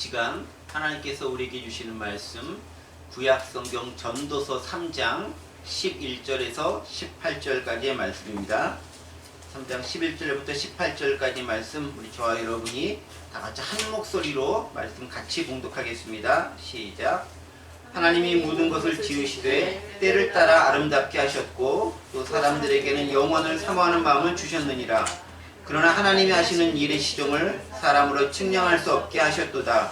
시간 하나님께서 우리에게 주시는 말씀 구약성경 전도서 3장 11절에서 18절까지의 말씀입니다. 3장 11절부터 18절까지 말씀 우리 저와 여러분이 다 같이 한 목소리로 말씀 같이 봉독하겠습니다. 시작. 하나님이 모든 것을 지으시되 때를 따라 아름답게 하셨고 또 사람들에게는 영원을 사모하는 마음을 주셨느니라. 그러나 하나님이 하시는 일의 시종을 사람으로 측량할 수 없게 하셨도다.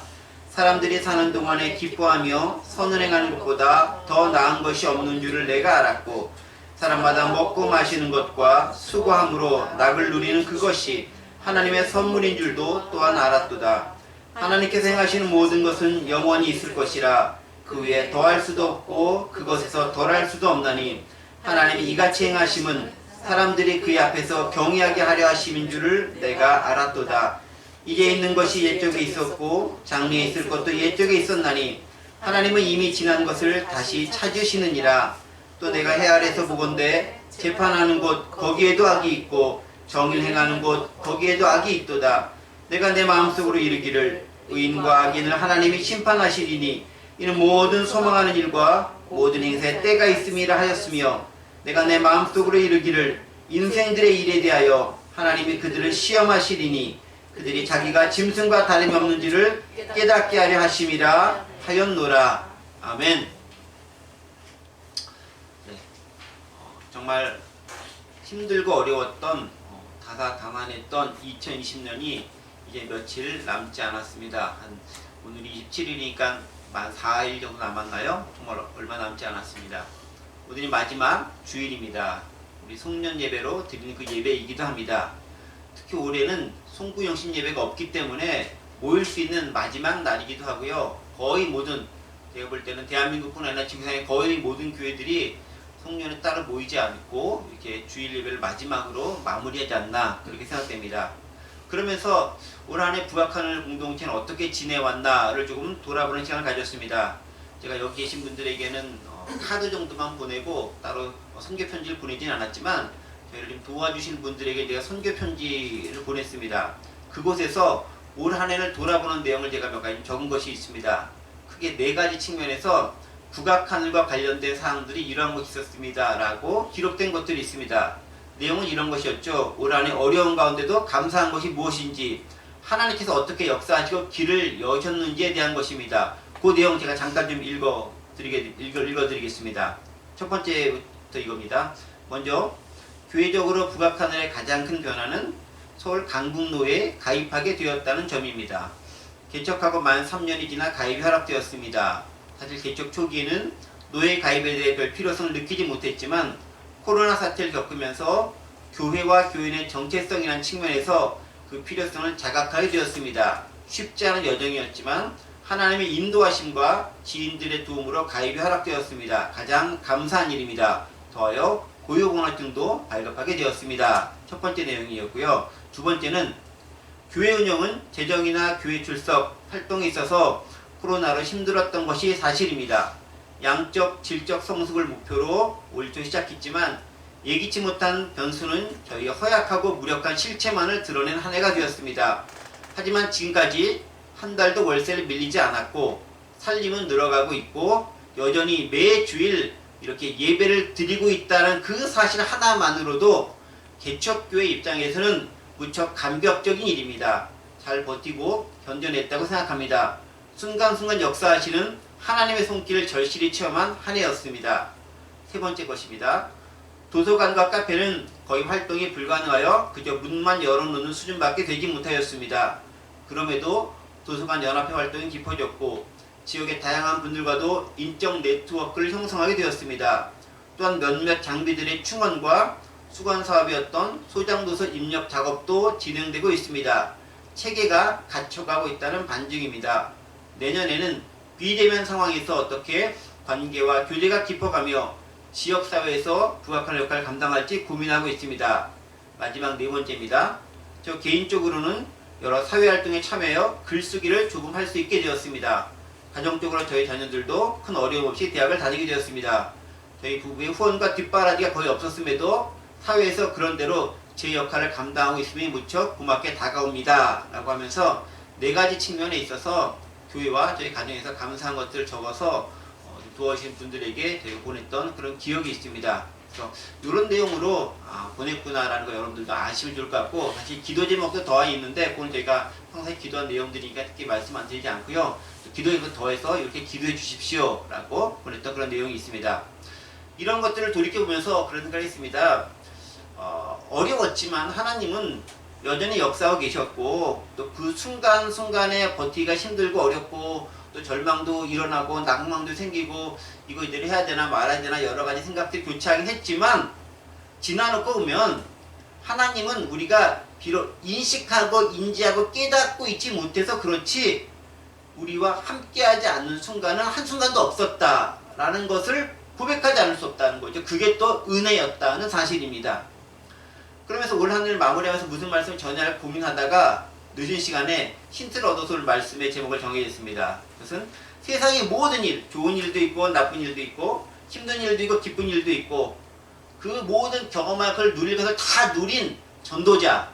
사람들이 사는 동안에 기뻐하며 선을 행하는 것보다 더 나은 것이 없는 줄을 내가 알았고 사람마다 먹고 마시는 것과 수고함으로 낙을 누리는 그것이 하나님의 선물인 줄도 또한 알았도다. 하나님께서 행하시는 모든 것은 영원히 있을 것이라 그 위에 더할 수도 없고 그것에서 덜할 수도 없나니 하나님이 이같이 행하심은 사람들이 그의 앞에서 경외하게 하려 하심인 줄을 내가 알았도다. 이제 있는 것이 옛적에 있었고 장래에 있을 것도 옛적에 있었나니 하나님은 이미 지난 것을 다시 찾으시느니라. 또 내가 해 아래에서 보건대 재판하는 곳 거기에도 악이 있고 정의를 행하는 곳 거기에도 악이 있도다. 내가 내 마음속으로 이르기를 의인과 악인을 하나님이 심판하시리니 이는 모든 소망하는 일과 모든 행사에 때가 있음이라 하였으며 내가 내 마음속으로 이르기를 인생들의 일에 대하여 하나님이 그들을 시험하시리니 그들이 자기가 짐승과 다름이 없는지를 깨닫게 하려 하심이라 하였노라. 아멘. 네. 정말 힘들고 어려웠던 다사다난했던 2020년이 이제 며칠 남지 않았습니다. 오늘이 27일이니까 만 4일 정도 남았나요? 정말 얼마 남지 않았습니다. 오늘이 마지막 주일입니다. 우리 송년 예배로 드리는 그 예배이기도 합니다. 특히 올해는 송구영신 예배가 없기 때문에 모일 수 있는 마지막 날이기도 하고요. 거의 모든, 제가 볼 때는 대한민국뿐 아니라 지구상의 거의 모든 교회들이 송년에 따로 모이지 않고 이렇게 주일 예배를 마지막으로 마무리하지 않나 그렇게 생각됩니다. 그러면서 올 한 해 북악하늘 공동체는 어떻게 지내왔나를 조금 돌아보는 시간을 가졌습니다. 제가 여기 계신 분들에게는 카드 정도만 보내고 따로 선교 편지를 보내진 않았지만 저희를 좀 도와주신 분들에게 제가 선교 편지를 보냈습니다. 그곳에서 올 한 해를 돌아보는 내용을 제가 몇 가지 적은 것이 있습니다. 크게 4가지 측면에서 북악하늘과 관련된 사항들이 이러한 것이 있었습니다 라고 기록된 것들이 있습니다. 내용은 이런 것이었죠. 올 한 해 어려운 가운데도 감사한 것이 무엇인지, 하나님께서 어떻게 역사하시고 길을 여셨는지에 대한 것입니다. 그 내용 제가 잠깐 좀 읽어드리겠습니다. 첫 번째부터 이겁니다. 먼저 교회적으로 북악하늘의 가장 큰 변화는 서울 강북노에 가입하게 되었다는 점입니다. 개척하고 만 3년이 지나 가입이 허락되었습니다. 사실 개척 초기에는 노예 가입에 대해 별 필요성을 느끼지 못했지만 코로나 사태를 겪으면서 교회와 교인의 정체성이라는 측면에서 그 필요성을 자각하게 되었습니다. 쉽지 않은 여정이었지만 하나님의 인도하심과 지인들의 도움으로 가입이 허락되었습니다. 가장 감사한 일입니다. 더하여 고용공활증도 발급하게 되었습니다. 첫 번째 내용이었고요. 두 번째는 교회 운영은 재정이나 교회 출석, 활동에 있어서 코로나로 힘들었던 것이 사실입니다. 양적, 질적 성숙을 목표로 올 초 시작했지만 예기치 못한 변수는 저희 허약하고 무력한 실체만을 드러낸 한 해가 되었습니다. 하지만 지금까지 한 달도 월세를 밀리지 않았고 살림은 늘어가고 있고 여전히 매 주일 이렇게 예배를 드리고 있다는 그 사실 하나만으로도 개척교회 입장에서는 무척 감격적인 일입니다. 잘 버티고 견뎌냈다고 생각합니다. 순간순간 역사하시는 하나님의 손길을 절실히 체험한 한 해였습니다. 세 번째 것입니다. 도서관과 카페는 거의 활동이 불가능하여 그저 문만 열어놓는 수준밖에 되지 못하였습니다. 그럼에도 도서관 연합회 활동이 깊어졌고 지역의 다양한 분들과도 인적 네트워크를 형성하게 되었습니다. 또한 몇몇 장비들의 충원과 수건 사업이었던 소장도서 입력 작업도 진행되고 있습니다. 체계가 갖춰가고 있다는 반증입니다. 내년에는 비대면 상황에서 어떻게 관계와 교제가 깊어가며 지역사회에서 북악하늘 역할을 감당할지 고민하고 있습니다. 마지막 4번째입니다. 저 개인적으로는 여러 사회활동에 참여하여 글쓰기를 조금 할 수 있게 되었습니다. 가정적으로 저희 자녀들도 큰 어려움 없이 대학을 다니게 되었습니다. 저희 부부의 후원과 뒷바라지가 거의 없었음에도 사회에서 그런대로 제 역할을 감당하고 있음이 무척 고맙게 다가옵니다 라고 하면서 4가지 측면에 있어서 교회와 저희 가정에서 감사한 것들을 적어서 도와주신 분들에게 저희가 보냈던 그런 기억이 있습니다. 그래서 이런 내용으로 보냈구나라는 거 여러분들도 아시면 좋을 것 같고, 사실 기도 제목도 더하 있는데 그건 저희가 평소에 기도한 내용들이니까 특히 말씀 안 드리지 않고요. 기도에 더해서 이렇게 기도해 주십시오 라고 보냈던 그런 내용이 있습니다. 이런 것들을 돌이켜보면서 그런 생각이 있습니다. 어려웠지만 하나님은 여전히 역사하고 계셨고, 또 그 순간순간에 버티기가 힘들고 어렵고, 또 절망도 일어나고 낭망도 생기고 이거 이대로 해야 되나 말아야 되나 여러 가지 생각들이 교차하긴 했지만, 지나놓고 보면 하나님은 우리가 비록 인식하고 인지하고 깨닫고 있지 못해서 그렇지 우리와 함께하지 않는 순간은 한순간도 없었다라는 것을 고백하지 않을 수 없다는 거죠. 그게 또 은혜였다는 사실입니다. 그러면서 올 한 해를 마무리하면서 무슨 말씀을 전할 고민하다가 늦은 시간에 힌트를 얻어서 오늘 말씀의 제목을 정하게 됐습니다. 그것은 세상의 모든 일, 좋은 일도 있고 나쁜 일도 있고 힘든 일도 있고 기쁜 일도 있고 그 모든 경험할 걸 누릴 것을 다 누린 전도자,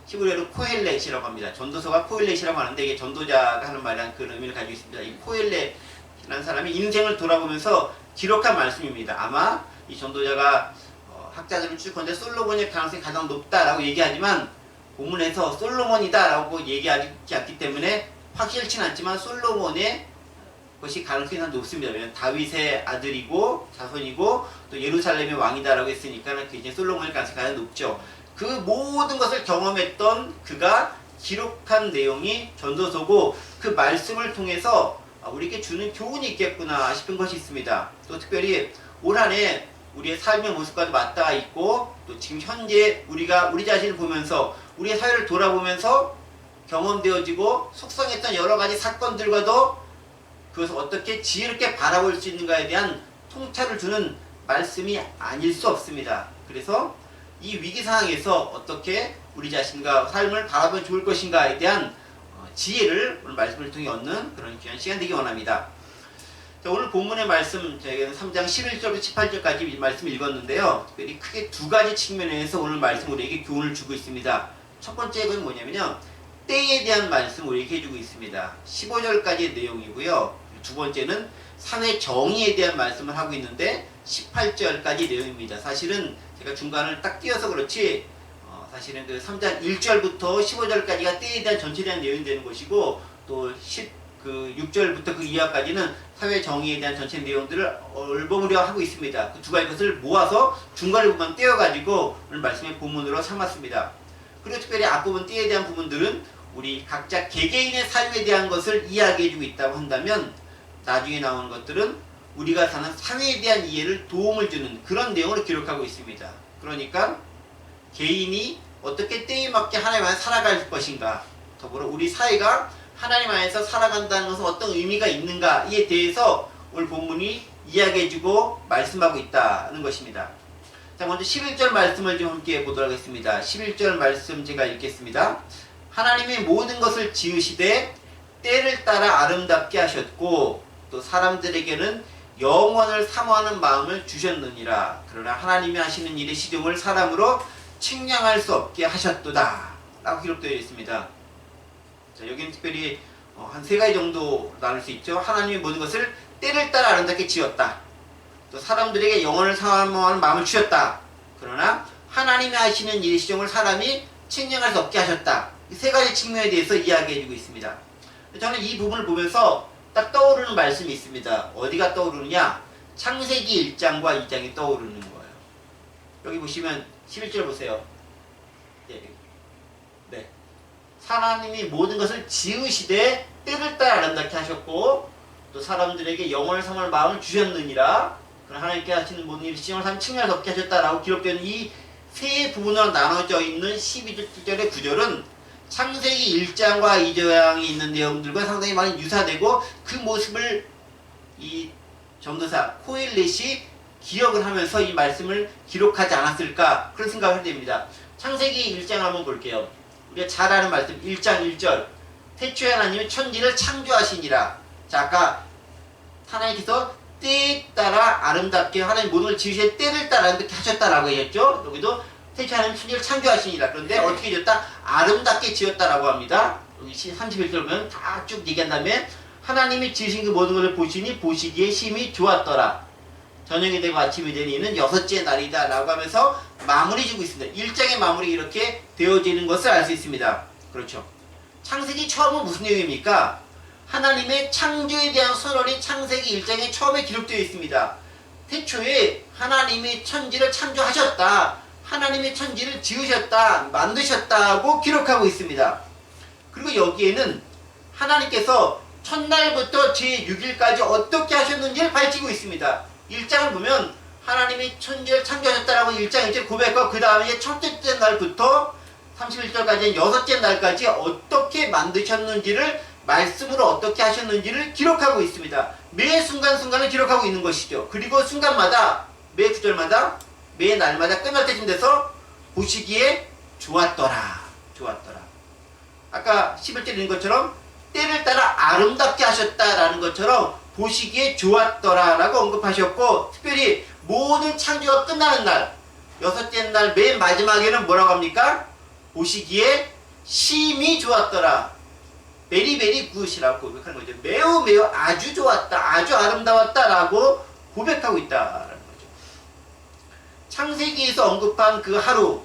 히브리어로 코헬렛이라고 합니다. 전도서가 코헬렛이라고 하는데 이게 전도자가 하는 말이란 그런 의미를 가지고 있습니다. 이 코헬렛이라는 사람이 인생을 돌아보면서 기록한 말씀입니다. 아마 이 전도자가 학자들은 추측컨대 솔로몬의 가능성이 가장 높다라고 얘기하지만 본문에서 솔로몬이다라고 얘기하지 않기 때문에 확실치는 않지만 솔로몬의 것이 가능성이 더 높습니다. 왜냐하면 다윗의 아들이고 자손이고 또 예루살렘의 왕이다라고 했으니까 그 이제 솔로몬의 가능성이 가장 높죠. 그 모든 것을 경험했던 그가 기록한 내용이 전도서고, 그 말씀을 통해서 우리에게 주는 교훈이 있겠구나 싶은 것이 있습니다. 또 특별히 올 한 해 우리의 삶의 모습과도 맞닿아 있고, 또 지금 현재 우리가 우리 자신을 보면서 우리의 사회를 돌아보면서 경험되어지고 속성했던 여러 가지 사건들과도 그것을 어떻게 지혜롭게 바라볼 수 있는가에 대한 통찰을 주는 말씀이 아닐 수 없습니다. 그래서 이 위기 상황에서 어떻게 우리 자신과 삶을 바라보면 좋을 것인가에 대한 지혜를 오늘 말씀을 통해 얻는 그런 귀한 시간 되기 원합니다. 자, 오늘 본문의 말씀, 저희는 3장 11절부터 18절까지 이 말씀 읽었는데요. 특별히 크게 두 가지 측면에서 오늘 말씀 우리에게 교훈을 주고 있습니다. 첫 번째 건 뭐냐면요, 때에 대한 말씀 우리에게 해주고 있습니다. 15절까지의 내용이고요. 두 번째는 사회 정의에 대한 말씀을 하고 있는데 18절까지 내용입니다. 사실은 제가 중간을 딱 띄어서 그렇지 사실은 그 3장 1절부터 15절까지가 때에 대한 전체에 대한 내용이 되는 것이고, 또 6절부터 그 이하까지는 사회 정의에 대한 전체 내용들을 얼버무려 하고 있습니다. 그 두 가지 것을 모아서 중간에 부분 떼어가지고 오늘 말씀의 본문으로 삼았습니다. 그리고 특별히 앞부분 때에 대한 부분들은 우리 각자 개개인의 삶에 대한 것을 이야기해주고 있다고 한다면, 나중에 나오는 것들은 우리가 사는 사회에 대한 이해를 도움을 주는 그런 내용을 기록하고 있습니다. 그러니까 개인이 어떻게 때에 맞게 하나님 안에서 살아갈 것인가, 더불어 우리 사회가 하나님 안에서 살아간다는 것은 어떤 의미가 있는가에 대해서 오늘 본문이 이야기해주고 말씀하고 있다는 것입니다. 자, 먼저 11절 말씀을 좀 함께 보도록 하겠습니다. 11절 말씀 제가 읽겠습니다. 하나님이 모든 것을 지으시되 때를 따라 아름답게 하셨고, 또 사람들에게는 영원을 사모하는 마음을 주셨느니라. 그러나 하나님이 하시는 일의 시종을 사람으로 측량할 수 없게 하셨도다 라고 기록되어 있습니다. 자, 여기는 특별히 한 세 가지 정도 나눌 수 있죠. 하나님이 모든 것을 때를 따라 아름답게 지었다. 또 사람들에게 영원을 사모하는 마음을 주셨다. 그러나 하나님이 하시는 일의 시종을 사람이 측량할 수 없게 하셨다. 이 세 가지 측면에 대해서 이야기해주고 있습니다. 저는 이 부분을 보면서 딱 떠오르는 말씀이 있습니다. 어디가 떠오르느냐? 창세기 1장과 2장이 떠오르는 거예요. 여기 보시면 11절 보세요. 네. 하나님이 모든 것을 지으시되 때를 따라 아름답게 하셨고, 또 사람들에게 영원을 사모할 마음을 주셨느니라. 그러나 하나님께 하시는 모든 일을 시종을 삼 측량할 수 없게 하셨다라고 기록되는 이 세 부분으로 나눠져 있는 12절의 구절은 창세기 1장과 2장에 있는 내용들과 상당히 많이 유사되고, 그 모습을 이 전도사 코헬렛이 기억을 하면서 이 말씀을 기록하지 않았을까, 그런 생각을 하게 됩니다. 창세기 1장 한번 볼게요. 우리가 잘 아는 말씀 1장 1절, 태초에 하나님이 천지를 창조하시니라. 자, 아까 하나님께서 때에 따라 아름답게 하나님 모든 걸 지으실 때를 따라 아름답게 하셨다라고 했죠. 여기도 태초에 하나님 천지를 창조하시니라. 그런데 어떻게 지었다? 아름답게 지었다라고 합니다. 여기 31절 보면 다 쭉 얘기한 다음에 하나님이 지으신 그 모든 것을 보시니 보시기에 심히 좋았더라. 저녁이 되고 아침이 되니 이는 여섯째 날이다 라고 하면서 마무리 주고 있습니다. 1장의 마무리 이렇게 되어지는 것을 알 수 있습니다. 그렇죠. 창세기 처음은 무슨 내용입니까? 하나님의 창조에 대한 선언이 창세기 1장에 처음에 기록되어 있습니다. 태초에 하나님이 천지를 창조하셨다. 하나님의 천지를 지으셨다. 만드셨다고 기록하고 있습니다. 그리고 여기에는 하나님께서 첫날부터 제6일까지 어떻게 하셨는지를 밝히고 있습니다. 1장을 보면 하나님이 천지를 창조하셨다라고 1장 1절 고백하고 그 다음에 첫째 날부터 31절까지 여섯째 날까지 어떻게 만드셨는지를 말씀으로 어떻게 하셨는지를 기록하고 있습니다. 매 순간순간을 기록하고 있는 것이죠. 그리고 순간마다 매 구절마다 매 날마다 끝날 때쯤 돼서 보시기에 좋았더라. 좋았더라. 아까 11절 읽은 것처럼 때를 따라 아름답게 하셨다라는 것처럼 보시기에 좋았더라 라고 언급하셨고, 특별히 모든 창조가 끝나는 날 여섯째 날 맨 마지막에는 뭐라고 합니까? 보시기에 심히 좋았더라. 베리 베리 굿이라고 고백하는 거죠. 매우 매우 아주 좋았다. 아주 아름다웠다 라고 고백하고 있다라는 거죠. 창세기에서 언급한 그 하루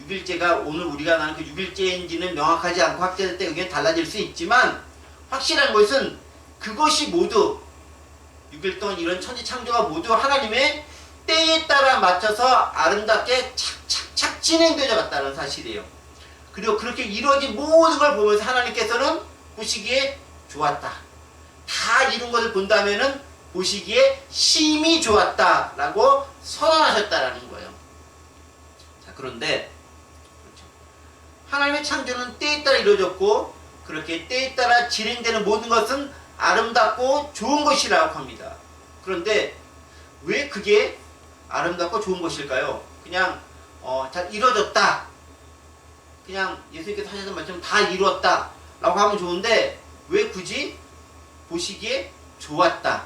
6일째가 오늘 우리가 나는 그 6일째인지는 명확하지 않고 확정될 때 의견이 달라질 수 있지만, 확실한 것은 그것이 모두 6일 동안 이런 천지 창조가 모두 하나님의 때에 따라 맞춰서 아름답게 착착착 진행되어 갔다는 사실이에요. 그리고 그렇게 이루어진 모든 걸 보면서 하나님께서는 보시기에 좋았다. 다 이룬 것을 본다면은 보시기에 심히 좋았다 라고 선언하셨다라는 거예요. 자, 그런데 그렇죠. 하나님의 창조는 때에 따라 이루어졌고, 그렇게 때에 따라 진행되는 모든 것은 아름답고 좋은 것이라고 합니다. 그런데 왜 그게 아름답고 좋은 것일까요? 그냥 잘 이루어졌다. 그냥 예수님께서 하셨던 말처럼 다 이루었다 라고 하면 좋은데, 왜 굳이 보시기에 좋았다,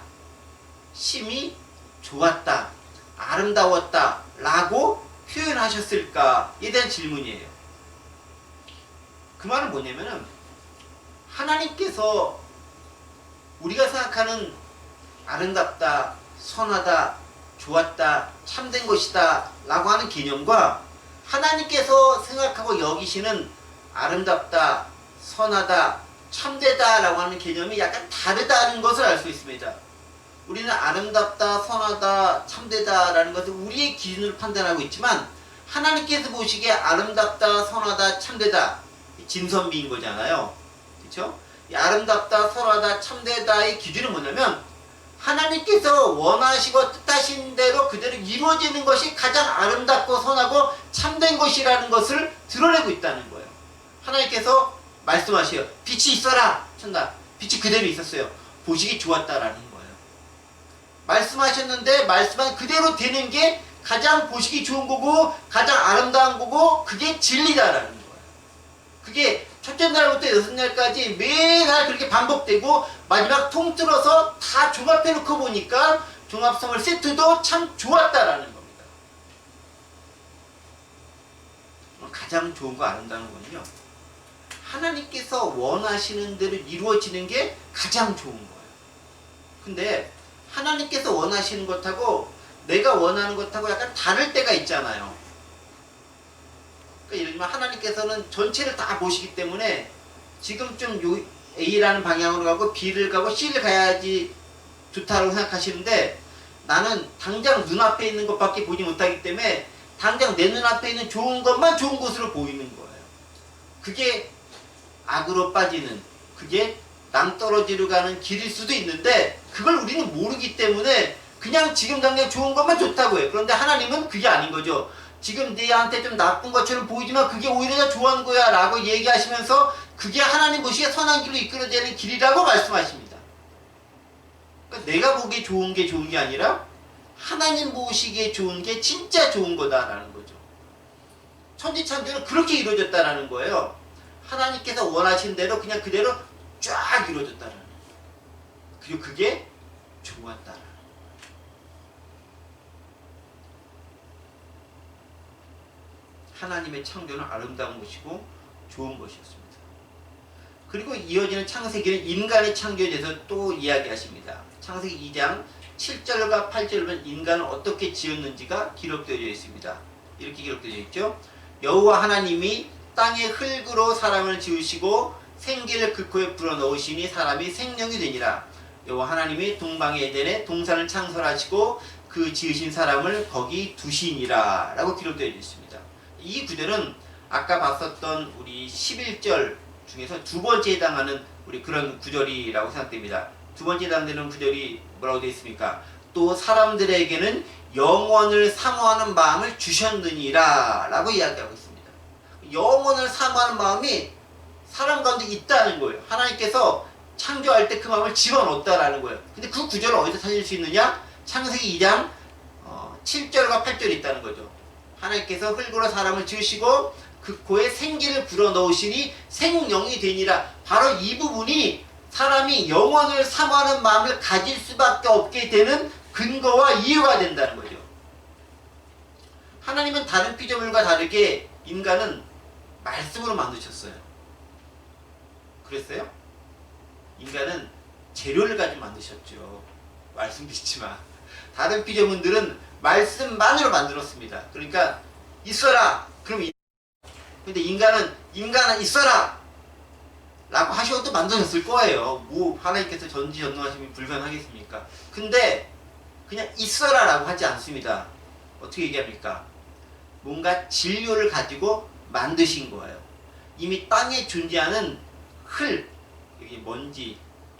심히 좋았다, 아름다웠다 라고 표현하셨을까에 대한 질문이에요. 그 말은 뭐냐면은, 하나님께서 우리가 생각하는 아름답다, 선하다, 좋았다, 참된 것이다 라고 하는 개념과 하나님께서 생각하고 여기시는 아름답다, 선하다, 참되다 라고 하는 개념이 약간 다르다는 것을 알 수 있습니다. 우리는 아름답다, 선하다, 참되다 라는 것을 우리의 기준으로 판단하고 있지만, 하나님께서 보시기에 아름답다, 선하다, 참되다, 진선미인 거잖아요. 그렇죠? 이 아름답다, 선하다, 참되다의 기준은 뭐냐면, 하나님께서 원하시고 뜻하신 대로 그대로 이루어지는 것이 가장 아름답고 선하고 참된 것이라는 것을 드러내고 있다는 거예요. 하나님께서 말씀하셔요. 빛이 있어라. 천다. 빛이 그대로 있었어요. 보시기 좋았다라는 거예요. 말씀하셨는데 말씀한 그대로 되는 게 가장 보시기 좋은 거고 가장 아름다운 거고, 그게 진리다라는 거예요. 그게 첫째 날부터 여섯 날까지 매날 그렇게 반복되고, 마지막 통틀어서 다 종합해 놓고 보니까 종합선물 세트도 참 좋았다라는 겁니다. 가장 좋은 거, 아름다운 거는요, 하나님께서 원하시는 대로 이루어지는 게 가장 좋은 거예요. 근데 하나님께서 원하시는 것하고 내가 원하는 것하고 약간 다를 때가 있잖아요. 그러니까 예를 들면 하나님께서는 전체를 다 보시기 때문에 지금쯤 요 A라는 방향으로 가고 B를 가고 C를 가야지 좋다고 생각하시는데, 나는 당장 눈앞에 있는 것밖에 보지 못하기 때문에 당장 내 눈앞에 있는 좋은 것만 좋은 것으로 보이는 거예요. 그게 악으로 빠지는, 그게 낭떠러지로 가는 길일 수도 있는데, 그걸 우리는 모르기 때문에 그냥 지금 당장 좋은 것만 좋다고 해요. 그런데 하나님은 그게 아닌 거죠. 지금 내한테 좀 나쁜 것처럼 보이지만 그게 오히려 더 좋은 거야 라고 얘기하시면서 그게 하나님 보시기에 선한 길로 이끌어지는 길이라고 말씀하십니다. 그러니까 내가 보기에 좋은 게 아니라 하나님 보시기에 좋은 게 진짜 좋은 거다라는 거죠. 천지창조는 그렇게 이루어졌다라는 거예요. 하나님께서 원하신 대로 그냥 그대로 쫙 이루어졌다라는 거예요. 그리고 그게 좋았다라는 거예요. 하나님의 창조는 아름다운 것이고 좋은 것이었습니다. 그리고 이어지는 창세기는 인간의 창조에 대해서 또 이야기하십니다. 창세기 2장 7절과 8절을 보면 인간을 어떻게 지었는지가 기록되어 있습니다. 이렇게 기록되어 있죠. 여호와 하나님이 땅의 흙으로 사람을 지으시고 생기를 그 코에 불어넣으시니 사람이 생명이 되니라. 여호와 하나님이 동방의 에덴에 동산을 창설하시고 그 지으신 사람을 거기 두시니라 라고 기록되어 있습니다. 이 구절은 아까 봤었던 우리 11절 중에서 두 번째에 해당하는 우리 그런 구절이라고 생각됩니다. 두 번째에 해당되는 구절이 뭐라고 되어 있습니까? 또 사람들에게는 영원을 사모하는 마음을 주셨느니라 라고 이야기하고 있습니다. 영원을 사모하는 마음이 사람 가운데 있다는 거예요. 하나님께서 창조할 때 그 마음을 집어넣었다라는 거예요. 근데 그 구절을 어디서 찾을 수 있느냐? 창세기 2장 7절과 8절이 있다는 거죠. 하나님께서 흙으로 사람을 지으시고 그 코에 생기를 불어넣으시니 생명이 되니라. 바로 이 부분이 사람이 영원을 사모하는 마음을 가질 수밖에 없게 되는 근거와 이유가 된다는 거죠. 하나님은 다른 피조물과 다르게 인간은 말씀으로 만드셨어요. 그랬어요? 인간은 재료를 가지고 만드셨죠. 말씀도 있지만 다른 피조물들은 말씀만으로 만들었습니다. 그러니까 있어라. 그럼 근데 인간은 있어라 라고 하셔도 만드셨을 거예요. 뭐 하나님께서 전지전능하심이 불가능하겠습니까? 근데 그냥 있어라 라고 하지 않습니다. 어떻게 얘기합니까? 뭔가 진료를 가지고 만드신 거예요. 이미 땅에 존재하는 흙, 여기 먼지,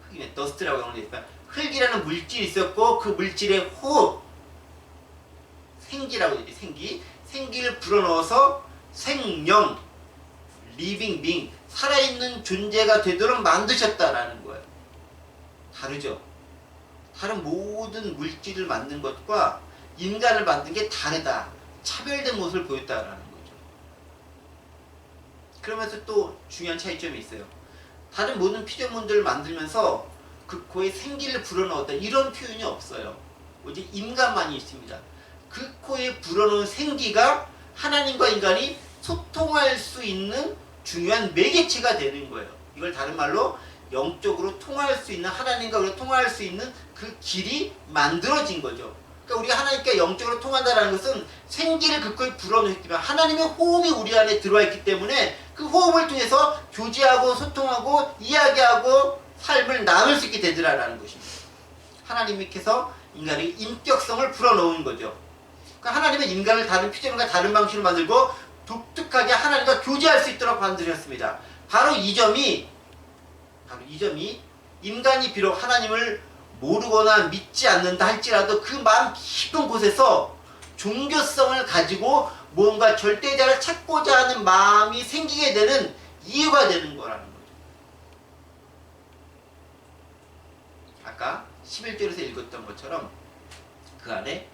흙이네, 더스트라고 하는 게 있어요. 흙이라는 물질이 있었고 그 물질의 호흡, 생기라고 되지, 생기를 불어넣어서 생명, 리빙 빙, 살아있는 존재가 되도록 만드셨다라는 거예요. 다르죠? 다른 모든 물질을 만든 것과 인간을 만든 게 다르다. 차별된 모습을 보였다라는 거죠. 그러면서 또 중요한 차이점이 있어요. 다른 모든 피조물들을 만들면서 그 코에 생기를 불어넣었다. 이런 표현이 없어요. 오직 인간만이 있습니다. 그 코에 불어넣은 생기가 하나님과 인간이 소통할 수 있는 중요한 매개체가 되는 거예요. 이걸 다른 말로 영적으로 통할 수 있는, 하나님과 우리가 통할 수 있는 그 길이 만들어진 거죠. 그러니까 우리가 하나님과 영적으로 통한다는 것은 생기를 그 코에 불어넣기 때문에 하나님의 호흡이 우리 안에 들어와 있기 때문에 그 호흡을 통해서 교제하고 소통하고 이야기하고 삶을 나눌 수 있게 되더라라는 것입니다. 하나님께서 인간의 인격성을 불어넣은 거죠. 그러니까 하나님은 인간을 다른 피조물과 다른 방식으로 만들고 독특하게 하나님과 교제할 수 있도록 만드셨습니다. 바로 이 점이 인간이 비록 하나님을 모르거나 믿지 않는다 할지라도 그 마음 깊은 곳에서 종교성을 가지고 뭔가 절대자를 찾고자 하는 마음이 생기게 되는 이유가 되는 거라는 거죠. 아까 11절에서 읽었던 것처럼 그 안에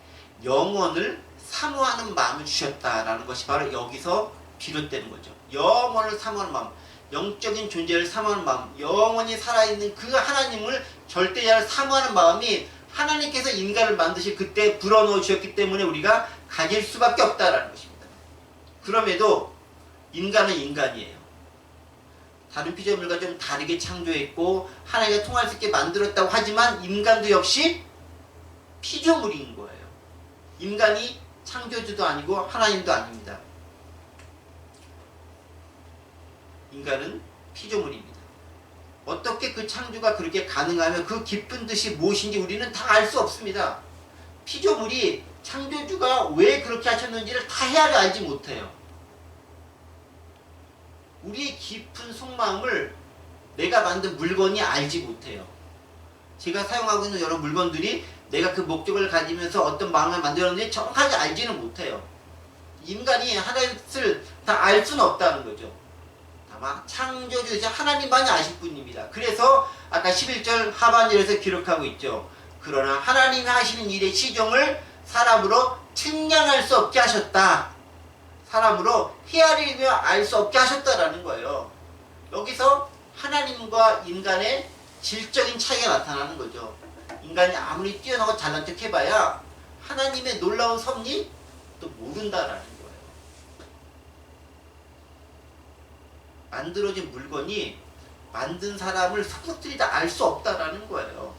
영원을 사모하는 마음을 주셨다라는 것이 바로 여기서 비롯되는 거죠. 영원을 사모하는 마음, 영적인 존재를 사모하는 마음, 영원히 살아있는 그 하나님을 절대자를 사모하는 마음이 하나님께서 인간을 만드실 그때 불어넣어 주셨기 때문에 우리가 가질 수밖에 없다라는 것입니다. 그럼에도 인간은 인간이에요. 다른 피조물과 좀 다르게 창조했고 하나님과 통할 수 있게 만들었다고 하지만 인간도 역시 피조물인 거예요. 인간이 창조주도 아니고 하나님도 아닙니다. 인간은 피조물입니다. 어떻게 그 창조가 그렇게 가능하며 그 깊은 뜻이 무엇인지 우리는 다 알 수 없습니다. 피조물이 창조주가 왜 그렇게 하셨는지를 다 헤아려 알지 못해요. 우리의 깊은 속마음을 내가 만든 물건이 알지 못해요. 제가 사용하고 있는 여러 물건들이 내가 그 목적을 가지면서 어떤 마음을 만들었는지 정확하게 알지는 못해요. 인간이 하나님을 다 알 수는 없다는 거죠. 다만 창조주이신 하나님만이 아실 뿐입니다. 그래서 아까 11절 하반절에서 기록하고 있죠. 그러나 하나님이 하시는 일의 시종을 사람으로 측량할 수 없게 하셨다. 사람으로 헤아리며 알 수 없게 하셨다라는 거예요. 여기서 하나님과 인간의 질적인 차이가 나타나는 거죠. 인간이 아무리 뛰어나고 잘난 척 해봐야 하나님의 놀라운 섭리 또 모른다라는 거예요. 만들어진 물건이 만든 사람을 속속들이 다 알 수 없다라는 거예요.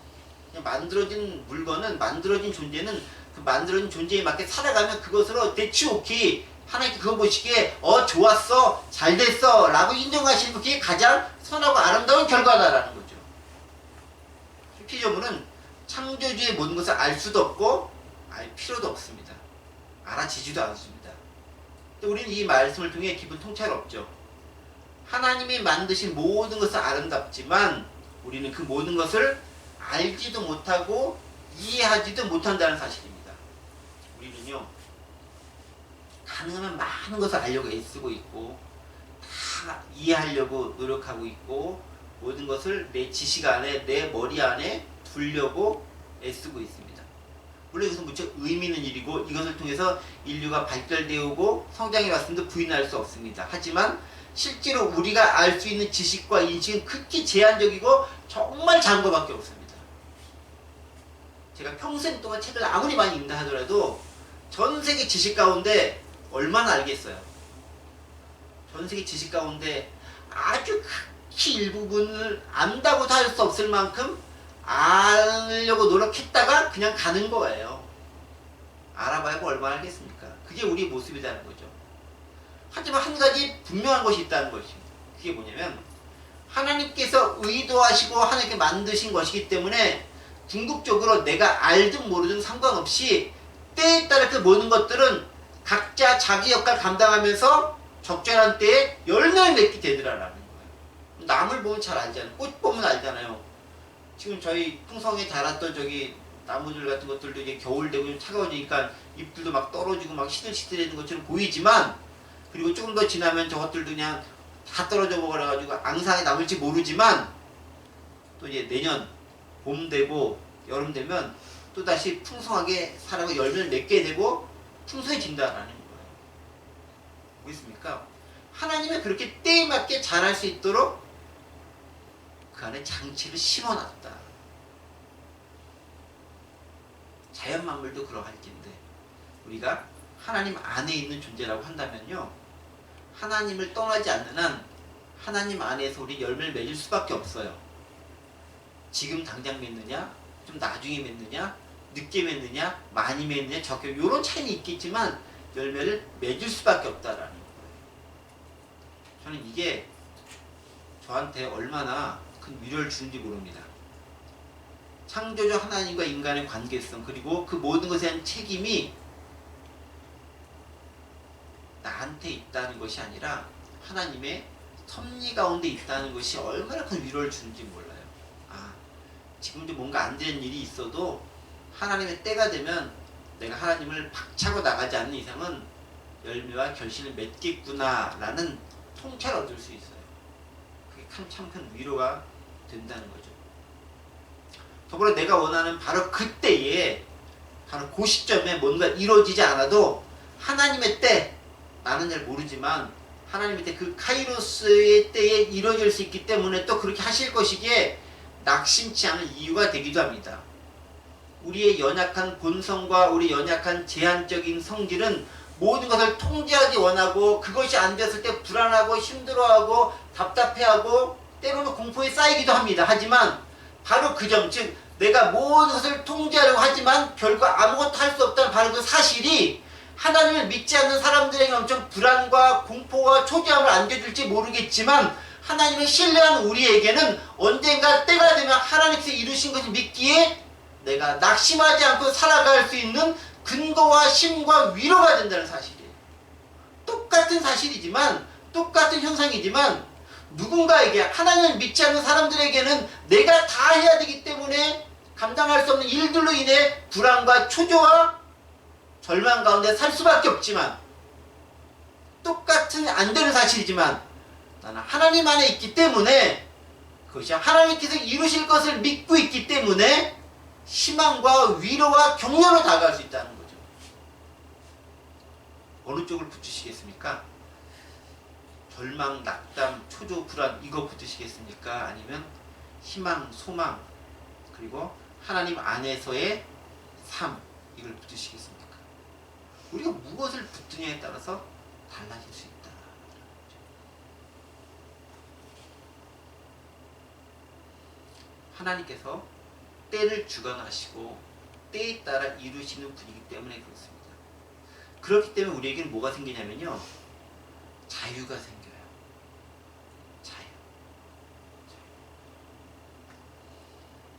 그냥 만들어진 물건은, 만들어진 존재는 그 만들어진 존재에 맞게 살아가면 그것으로 대치 오케이, 하나님께 그거 보시기에 좋았어, 잘 됐어 라고 인정하시는 그게 가장 선하고 아름다운 결과다라는 거죠. 피조물은 창조주의 모든 것을 알 수도 없고 알 필요도 없습니다. 알아지지도 않습니다. 우리는 이 말씀을 통해 기분 통찰 없죠. 하나님이 만드신 모든 것은 아름답지만 우리는 그 모든 것을 알지도 못하고 이해하지도 못한다는 사실입니다. 우리는요, 가능하면 많은 것을 알려고 애쓰고 있고 다 이해하려고 노력하고 있고 모든 것을 내 지식 안에, 내 머리 안에 두려고 애쓰고 있습니다. 물론 이것은 무척 의미 있는 일이고 이것을 통해서 인류가 발달되고 성장해 왔음도 부인할 수 없습니다. 하지만 실제로 우리가 알 수 있는 지식과 인식은 극히 제한적이고 정말 작은 것밖에 없습니다. 제가 평생 동안 책을 아무리 많이 읽는다 하더라도 전 세계 지식 가운데 얼마나 알겠어요? 전 세계 지식 가운데 아주 극히 일부분을 안다고도 할 수 없을 만큼 알려고 노력했다가 그냥 가는 거예요. 알아봐야 얼마나 알겠습니까? 그게 우리의 모습이라는 거죠. 하지만 한 가지 분명한 것이 있다는 것입니다. 그게 뭐냐면 하나님께서 의도하시고 하나님께 만드신 것이기 때문에 궁극적으로 내가 알든 모르든 상관없이 때에 따라 그 모든 것들은 각자 자기 역할 감당하면서 적절한 때에 열매를 맺게 되더라라는 거예요. 나물 보면 잘 알잖아요. 꽃 보면 알잖아요. 지금 저희 풍성에 자랐던 저기 나무들 같은 것들도 이제 겨울 되고 좀 차가워지니까 잎들도 막 떨어지고 막 시들시들해지는 것처럼 보이지만, 그리고 조금 더 지나면 저것들도 그냥 다 떨어져 버려가지고 앙상에 남을지 모르지만 또 이제 내년 봄 되고 여름 되면 또 다시 풍성하게 살아가 열매를 맺게 되고 풍성해진다라는 거예요. 보이십니까? 하나님은 그렇게 때에 맞게 자랄 수 있도록 그 안에 장치를 심어놨다. 자연 만물도 그러할텐데 우리가 하나님 안에 있는 존재라고 한다면요, 하나님을 떠나지 않는 한 하나님 안에서 우리 열매를 맺을 수밖에 없어요. 지금 당장 맺느냐, 좀 나중에 맺느냐, 늦게 맺느냐, 많이 맺느냐, 적게, 이런 차이는 있겠지만 열매를 맺을 수밖에 없다라는 거예요. 저는 이게 저한테 얼마나 큰 위로를 주는지 모릅니다. 창조주 하나님과 인간의 관계성, 그리고 그 모든 것에 대한 책임이 나한테 있다는 것이 아니라 하나님의 섭리 가운데 있다는 것이 얼마나 큰 위로를 주는지 몰라요. 지금도 뭔가 안 되는 일이 있어도 하나님의 때가 되면 내가 하나님을 박차고 나가지 않는 이상은 열매와 결실을 맺겠구나 라는 통찰을 얻을 수 있어요. 그게 참 큰 위로가 된다는 거죠. 더불어 내가 원하는 바로 그때에, 바로 그 시점에 뭔가 이루어지지 않아도 하나님의 때, 나는 잘 모르지만 하나님의 때, 그 카이로스의 때에 이루어질 수 있기 때문에 또 그렇게 하실 것이기에 낙심치 않은 이유가 되기도 합니다. 우리의 연약한 본성과 우리 연약한 제한적인 성질은 모든 것을 통제하기 원하고 그것이 안 됐을 때 불안하고 힘들어하고 답답해하고 때로는 공포에 쌓이기도 합니다. 하지만 바로 그 점, 즉 내가 모든 것을 통제하려고 하지만 결과 아무것도 할 수 없다는 바로 그 사실이 하나님을 믿지 않는 사람들에게 엄청 불안과 공포와 초조함을 안겨줄지 모르겠지만 하나님을 신뢰하는 우리에게는 언젠가 때가 되면 하나님께서 이루신 것을 믿기에 내가 낙심하지 않고 살아갈 수 있는 근거와 힘과 위로가 된다는 사실이에요. 똑같은 사실이지만, 똑같은 현상이지만 누군가에게, 하나님을 믿지 않는 사람들에게는 내가 다 해야 되기 때문에 감당할 수 없는 일들로 인해 불안과 초조와 절망 가운데 살 수밖에 없지만, 똑같은 안 되는 사실이지만 나는 하나님 안에 있기 때문에, 그것이 하나님께서 이루실 것을 믿고 있기 때문에 희망과 위로와 격려로 다가갈 수 있다는 거죠. 어느 쪽을 붙이시겠습니까? 절망, 낙담, 초조, 불안 이거 붙이시겠습니까? 아니면 희망, 소망, 그리고 하나님 안에서의 삶 이걸 붙이시겠습니까? 우리가 무엇을 붙느냐에 따라서 달라질 수 있다. 하나님께서 때를 주관하시고 때에 따라 이루시는 분이기 때문에 그렇습니다. 그렇기 때문에 우리에게는 뭐가 생기냐면요, 자유가 생겨요. 자유.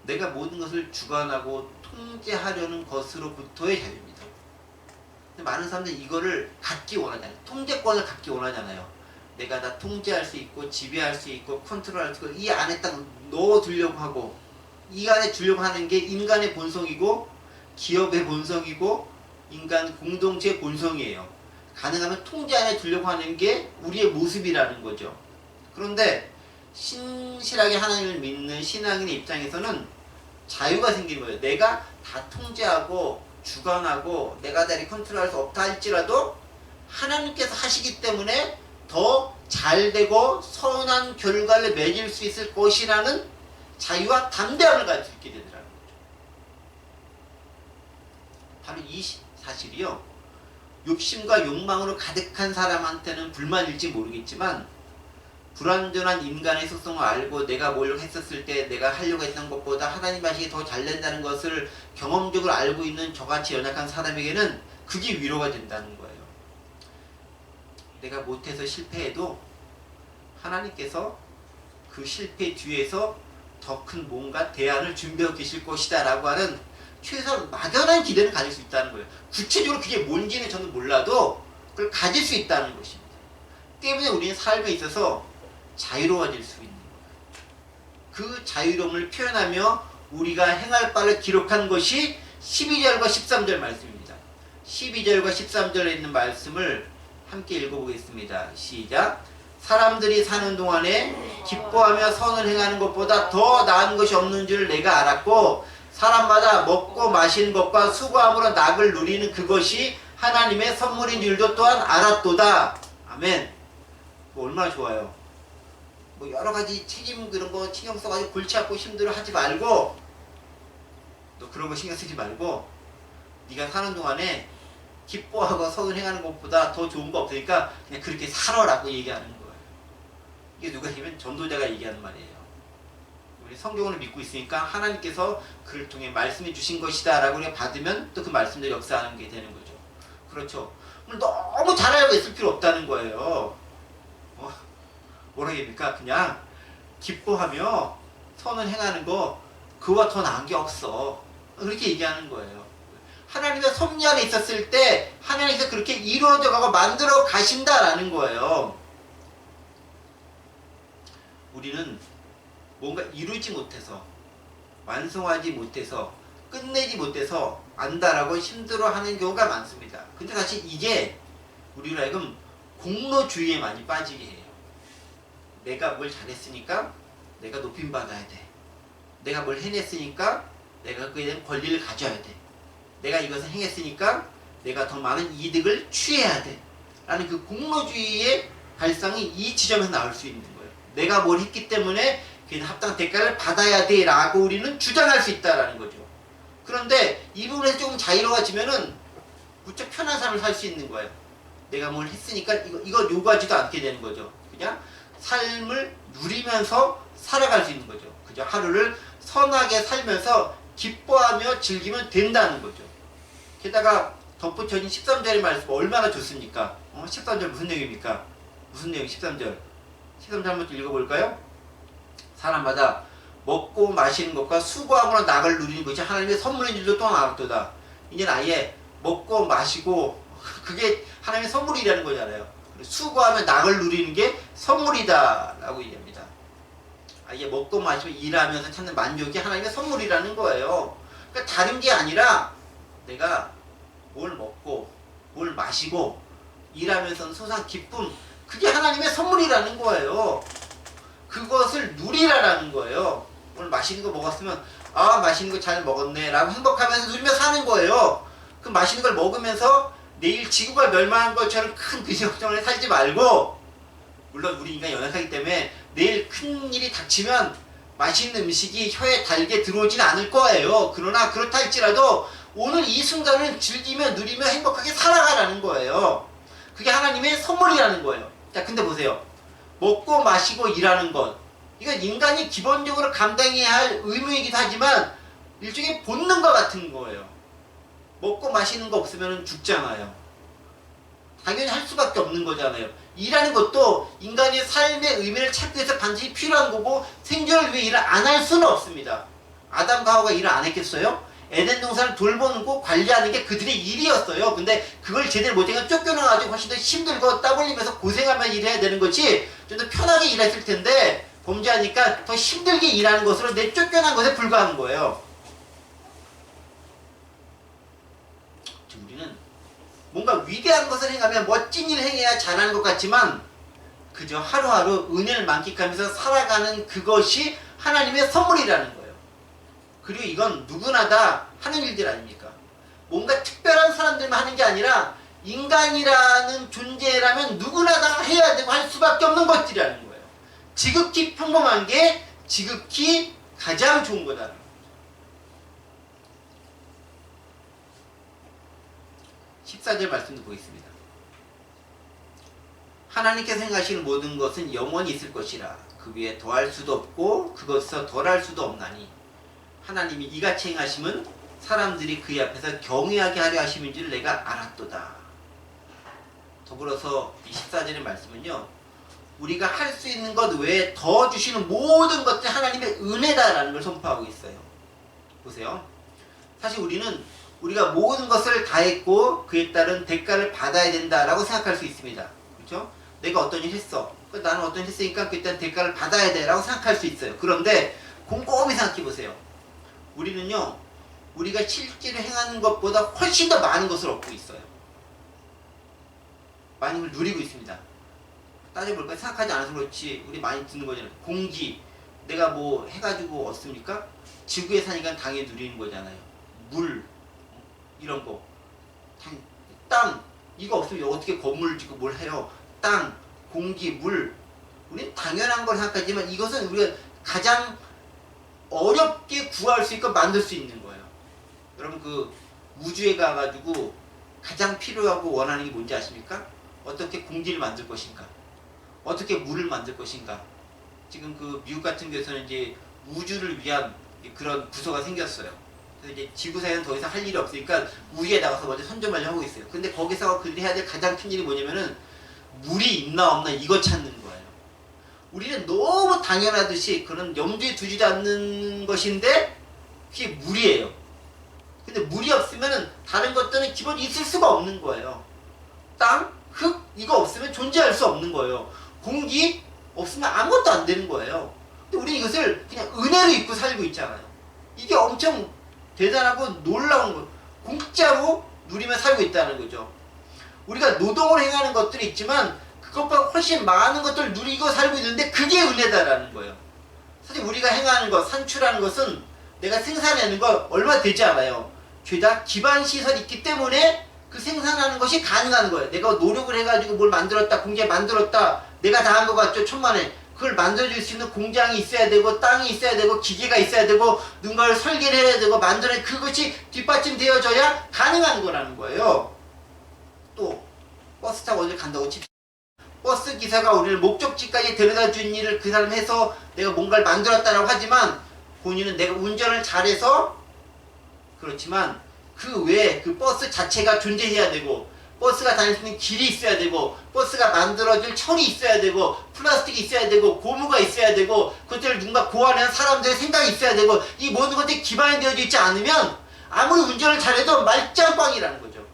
내가 모든 것을 주관하고 통제하려는 것으로부터의 자유입니다. 근데 많은 사람들이 이거를 갖기 원하잖아요. 통제권을 갖기 원하잖아요. 내가 다 통제할 수 있고 지배할 수 있고 컨트롤할 수 있고 이 안에 딱 넣어두려고 하고, 이 안에 주려고 하는 게 인간의 본성이고 기업의 본성이고 인간 공동체의 본성이에요. 가능하면 통제 안에 두려고 하는 게 우리의 모습이라는 거죠. 그런데 신실하게 하나님을 믿는 신앙인의 입장에서는 자유가 생기는 거예요. 내가 다 통제하고 주관하고 내가 다 컨트롤할 수 없다 할지라도 하나님께서 하시기 때문에 더 잘되고 선한 결과를 맺을 수 있을 것이라는 자유와 담대함을 가질 수 있게 되더라고요. 바로 이 사실이요, 욕심과 욕망으로 가득한 사람한테는 불만일지 모르겠지만 불완전한 인간의 속성을 알고 내가 뭘 했었을 때 내가 하려고 했던 것보다 하나님 하시기 더 잘 된다는 것을 경험적으로 알고 있는 저같이 연약한 사람에게는 그게 위로가 된다는 거예요. 내가 못해서 실패해도 하나님께서 그 실패 뒤에서 더 큰 뭔가 대안을 준비하고 계실 것이다 라고 하는 최소한 막연한 기대는 가질 수 있다는 거예요. 구체적으로 그게 뭔지는 저는 몰라도 그걸 가질 수 있다는 것입니다. 때문에 우리는 삶에 있어서 자유로워질 수 있는 거예요. 그 자유로움을 표현하며 우리가 행할 바를 기록한 것이 12절과 13절 말씀입니다. 12절과 13절에 있는 말씀을 함께 읽어보겠습니다. 시작. 사람들이 사는 동안에 기뻐하며 선을 행하는 것보다 더 나은 것이 없는 줄 내가 알았고 사람마다 먹고 마시는 것과 수고함으로 낙을 누리는 그것이 하나님의 선물인 줄도 또한 알았도다. 아멘. 뭐 얼마나 좋아요. 뭐 여러 가지 책임 그런 거 신경 써가지고 골치 아프고 힘들어 하지 말고, 너 그런 거 신경 쓰지 말고 네가 사는 동안에 기뻐하고 선을 행하는 것보다 더 좋은 거 없으니까 그냥 그렇게 살아라고 얘기하는 거예요. 이게 누가 얘기하면 전도자가 얘기하는 말이에요. 우리 성경을 믿고 있으니까 하나님께서 그를 통해 말씀해 주신 것이다 라고 우리가 받으면 또 그 말씀대로 역사하는 게 되는 거죠. 그렇죠. 너무 잘 알고 있을 필요 없다는 거예요. 뭐라 얘기합니까? 그냥 기뻐하며 선을 행하는 거 그와 더 나은 게 없어. 그렇게 얘기하는 거예요. 하나님의 섭리 안에 있었을 때 하나님께서 그렇게 이루어져 가고 만들어 가신다라는 거예요. 우리는 뭔가 이루지 못해서 완성하지 못해서 끝내지 못해서 안다라고 힘들어하는 경우가 많습니다. 근데 사실 이게 우리로 하여금 공로주의에 많이 빠지게 해요. 내가 뭘 잘했으니까 내가 높임받아야 돼. 내가 뭘 해냈으니까 내가 그에 대한 권리를 가져야 돼. 내가 이것을 행했으니까 내가 더 많은 이득을 취해야 돼. 라는 그 공로주의의 발상이 이 지점에서 나올 수 있는 거예요. 내가 뭘 했기 때문에 그에 합당한 대가를 받아야 돼 라고 우리는 주장할 수 있다라는 거죠. 그런데 이 부분에서 조금 자유로워지면은 무척 편한 삶을 살 수 있는 거예요. 내가 뭘 했으니까 이거 요구하지도 않게 되는 거죠. 그냥 삶을 누리면서 살아갈 수 있는 거죠. 그죠? 하루를 선하게 살면서 기뻐하며 즐기면 된다는 거죠. 게다가 덧붙여진 13절의 말씀 얼마나 좋습니까? 13절 무슨 내용입니까? 무슨 내용 13절? 13절 한번 읽어볼까요? 사람마다 먹고 마시는 것과 수고함으로 낙을 누리는 것이 하나님의 선물인 줄도 또한 알았도다. 이제는 아예 먹고 마시고 그게 하나님의 선물이라는 거잖아요. 수고하며 낙을 누리는 게 선물이다 라고 얘기합니다. 아예 먹고 마시고 일하면서 찾는 만족이 하나님의 선물이라는 거예요. 그러니까 다른 게 아니라 내가 뭘 먹고 뭘 마시고 일하면서 소소한 기쁨, 그게 하나님의 선물이라는 거예요. 그것을 누리라라는 거예요. 오늘 맛있는 거 먹었으면 아 맛있는 거 잘 먹었네 라고 행복하면서 누리며 사는 거예요. 그 맛있는 걸 먹으면서 내일 지구가 멸망한 것처럼 큰 근심 걱정을 살지 말고, 물론 우리 인간이 연약하기 때문에 내일 큰 일이 닥치면 맛있는 음식이 혀에 달게 들어오진 않을 거예요. 그러나 그렇다 할지라도 오늘 이 순간을 즐기며 누리며 행복하게 살아가라는 거예요. 그게 하나님의 선물이라는 거예요. 자, 근데 보세요. 먹고 마시고 일하는 것, 이건 인간이 기본적으로 감당해야 할 의무이기도 하지만 일종의 본능과 같은 거예요. 먹고 마시는 거 없으면 죽잖아요. 당연히 할 수밖에 없는 거잖아요. 일하는 것도 인간의 삶의 의미를 찾기 위해서 반드시 필요한 거고 생존을 위해 일을 안 할 수는 없습니다. 아담과 하와가 일을 안 했겠어요? 에덴 동산을 돌보는 거 관리하는 게 그들의 일이었어요. 근데 그걸 제대로 못하니까 쫓겨나가지고 훨씬 더 힘들고 땀 흘리면서 고생하며 일해야 되는 거지 좀 더 편하게 일했을 텐데 범죄하니까 더 힘들게 일하는 것으로 내 쫓겨난 것에 불과한 거예요. 우리는 뭔가 위대한 것을 행하면 멋진 일을 행해야 잘하는 것 같지만 그저 하루하루 은혜를 만끽하면서 살아가는 그것이 하나님의 선물이라는 거예요. 그리고 이건 누구나 다 하는 일들 아닙니까? 뭔가 특별한 사람들만 하는 게 아니라 인간이라는 존재라면 누구나 다 해야 되고 할 수밖에 없는 것들이라는 거예요. 지극히 평범한 게 지극히 가장 좋은 거다. 14절 말씀도 보겠습니다. 하나님께서 행하시는 모든 것은 영원히 있을 것이라 그 위에 더할 수도 없고 그것에서 덜할 수도 없나니 하나님이 이같이 행하심은 사람들이 그의 앞에서 경외하게 하려 하심인 줄 내가 알았도다. 더불어서 14절의 말씀은요. 우리가 할 수 있는 것 외에 더 주시는 모든 것들이 하나님의 은혜다라는 걸 선포하고 있어요. 보세요. 사실 우리가 모든 것을 다했고 그에 따른 대가를 받아야 된다라고 생각할 수 있습니다. 그렇죠? 내가 어떤 일 했어. 나는 어떤 일 했으니까 그에 따른 대가를 받아야 돼라고 생각할 수 있어요. 그런데 곰곰이 생각해 보세요. 우리는요. 우리가 실제로 행하는 것보다 훨씬 더 많은 것을 얻고 있어요. 많은 걸 누리고 있습니다. 따져볼까요? 생각하지 않아서 그렇지 우리 많이 듣는 거잖아요. 공기 내가 뭐 해가지고 얻습니까? 지구에 사니까 당연히 누리는 거잖아요. 물 이런 거 땅 이거 없으면 어떻게 건물을 짓고 뭘 해요. 땅, 공기, 물 우리는 당연한 걸 생각하지만 이것은 우리가 가장 어렵게 구할 수 있고 만들 수 있는 거예요. 여러분 그 우주에 가가지고 가장 필요하고 원하는 게 뭔지 아십니까? 어떻게 공기를 만들 것인가? 어떻게 물을 만들 것인가? 지금 그 미국 같은 경우에는 이제 우주를 위한 그런 부서가 생겼어요. 그래서 이제 지구사에는 더 이상 할 일이 없으니까 우주에 나가서 먼저 선점하려 하고 있어요. 근데 거기서 그들이 해야 될 가장 큰 일이 뭐냐면은 물이 있나 없나 이거 찾는 거예요. 우리는 너무 당연하듯이 그런 염두에 두지 않는 것인데 그게 물이에요. 근데 물이 없으면은 다른 것들은 기본이 있을 수가 없는 거예요. 땅, 흙 이거 없으면 존재할 수 없는 거예요. 공기 없으면 아무것도 안 되는 거예요. 근데 우리는 이것을 그냥 은혜로 입고 살고 있잖아요. 이게 엄청 대단하고 놀라운 거예요. 공짜로 누리며 살고 있다는 거죠. 우리가 노동을 행하는 것들이 있지만 그것보다 훨씬 많은 것들을 누리고 살고 있는데 그게 은혜다라는 거예요. 사실 우리가 행하는 것, 산출하는 것은 내가 생산하는 거 얼마 되지 않아요. 죄다 기반 시설이 있기 때문에 그 생산하는 것이 가능한 거예요. 내가 노력을 해가지고 뭘 만들었다, 공개 만들었다, 내가 다 한 것 같죠, 천만에. 그걸 만들어줄 수 있는 공장이 있어야 되고, 땅이 있어야 되고, 기계가 있어야 되고, 누군가를 설계를 해야 되고, 만들어 그것이 뒷받침되어져야 가능한 거라는 거예요. 또 버스 타고 어딜 간다고 칩시다. 버스 기사가 우리를 목적지까지 데려다 준 일을 그 사람 해서 내가 뭔가를 만들었다라고 하지만 본인은 내가 운전을 잘해서 그렇지만 그 외에 그 버스 자체가 존재해야 되고 버스가 다닐 수 있는 길이 있어야 되고 버스가 만들어질 철이 있어야 되고 플라스틱이 있어야 되고 고무가 있어야 되고 그것들을 누군가 고안하는 사람들의 생각이 있어야 되고 이 모든 것들이 기반이 되어져 있지 않으면 아무리 운전을 잘해도 말짱꽝이라는 거죠.